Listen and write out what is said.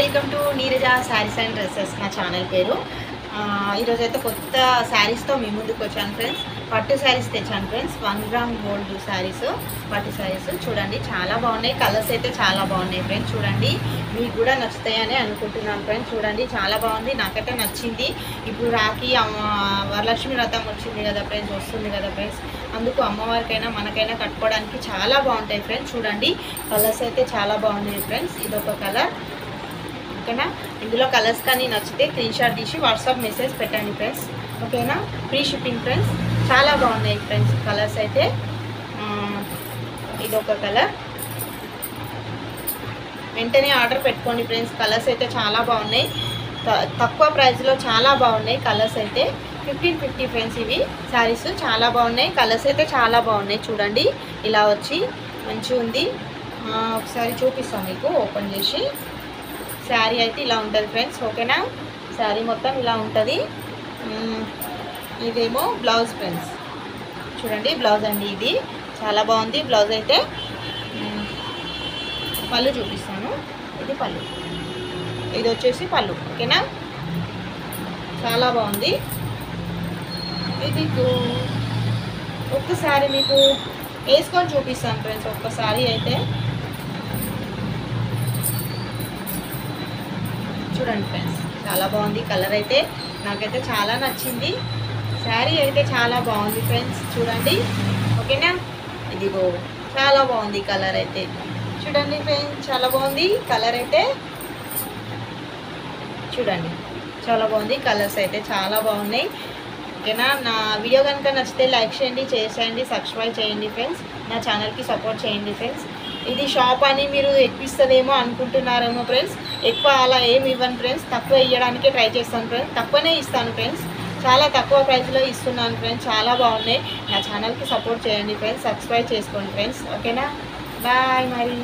Welcome to Neeraja saris and dresses నా channel పేరు. ఈరోజు అయితే కొత్త శారీస్తో మీ ముందుకు వచ్చాను ఫ్రెండ్స్. పట్టు శారీస్ తెచ్చాను ఫ్రెండ్స్. 1 గ్రామ్ గోల్డ్ శారీస్, పట్టు శారీస్ చూడండి, చాలా బాగున్నాయి. కలర్స్ అయితే చాలా బాగున్నాయి ఫ్రెండ్స్. చూడండి, మీకు కూడా నచ్చుతాయని అనుకుంటున్నాను ఫ్రెండ్స్. చూడండి, చాలా బాగుంది, నాకైతే నచ్చింది. ఇప్పుడు రాఖీ వరలక్ష్మి వ్రతం వచ్చింది కదా ఫ్రెండ్స్, వస్తుంది కదా ఫ్రెండ్స్, అందుకు అమ్మవారికైనా మనకైనా కట్టుకోవడానికి చాలా బాగుంటాయి ఫ్రెండ్స్. చూడండి, కలర్స్ అయితే చాలా బాగున్నాయి ఫ్రెండ్స్. ఇదొక కలర్, ఓకేనా. ఇందులో కలర్స్ కానీ నచ్చితే స్క్రీన్ షాట్ తీసి వాట్సాప్ మెసేజ్ పెట్టండి ఫ్రెండ్స్, ఓకేనా. Free shipping friends. చాలా బాగున్నాయి ఫ్రెండ్స్ కలర్స్ అయితే. ఇదొక కలర్, వెంటనే ఆర్డర్ పెట్టుకోండి ఫ్రెండ్స్. కలర్స్ అయితే చాలా బాగున్నాయి, తక్కువ ప్రైస్లో చాలా బాగున్నాయి కలర్స్ అయితే. 1550 ఫ్రెండ్స్. ఇవి శారీస్ చాలా బాగున్నాయి, కలర్స్ అయితే చాలా బాగున్నాయి. చూడండి, ఇలా వచ్చి మంచిగా ఉంది. ఒకసారి చూపిస్తాను మీకు ఓపెన్ చేసి. శారీ అయితే ఇలా ఉంటుంది ఫ్రెండ్స్, ఓకేనా. శారీ మొత్తం ఇలా ఉంటుంది. ఇదేమో బ్లౌజ్ ఫ్రెండ్స్. చూడండి, బ్లౌజ్ అండి, ఇది చాలా బాగుంది బ్లౌజ్ అయితే. పళ్ళు చూపిస్తాను. ఇది పళ్ళు, ఇది వచ్చేసి పళ్ళు, ఓకేనా. చాలా బాగుంది. ఇది ఒక్కసారి మీకు వేసుకొని చూపిస్తాను ఫ్రెండ్స్. ఒక్కసారి అయితే చూడండి ఫ్రెండ్స్, చాలా బాగుంది కలర్ అయితే. నాకైతే చాలా నచ్చింది. శారీ అయితే చాలా బాగుంది ఫ్రెండ్స్. చూడండి, ఓకేనా. ఇదిగో చాలా బాగుంది కలర్ అయితే. చూడండి ఫ్రెండ్స్, చాలా బాగుంది కలర్ అయితే. చూడండి, చాలా బాగుంది. కలర్స్ అయితే చాలా బాగున్నాయి, ఓకేనా. నా వీడియో కనుక నచ్చితే లైక్ చేయండి, చేసేయండి, సబ్స్క్రైబ్ చేయండి ఫ్రెండ్స్. నా ఛానల్కి సపోర్ట్ చేయండి ఫ్రెండ్స్. ఇది షాప్ అని మీరు ఎక్కువ ఇస్తుందేమో అనుకుంటున్నారేమో ఫ్రెండ్స్. ఎక్కువ అలా ఏమి ఇవ్వను ఫ్రెండ్స్, తక్కువ ఇవ్వడానికే ట్రై చేస్తాను ఫ్రెండ్స్. తక్కువనే ఇస్తాను ఫ్రెండ్స్, చాలా తక్కువ ప్రైస్లో ఇస్తున్నాను ఫ్రెండ్స్. చాలా బాగున్నాయి. నా ఛానల్కి సపోర్ట్ చేయండి ఫ్రెండ్స్, సబ్స్క్రైబ్ చేసుకోండి ఫ్రెండ్స్, ఓకేనా. బాయ్ మరి.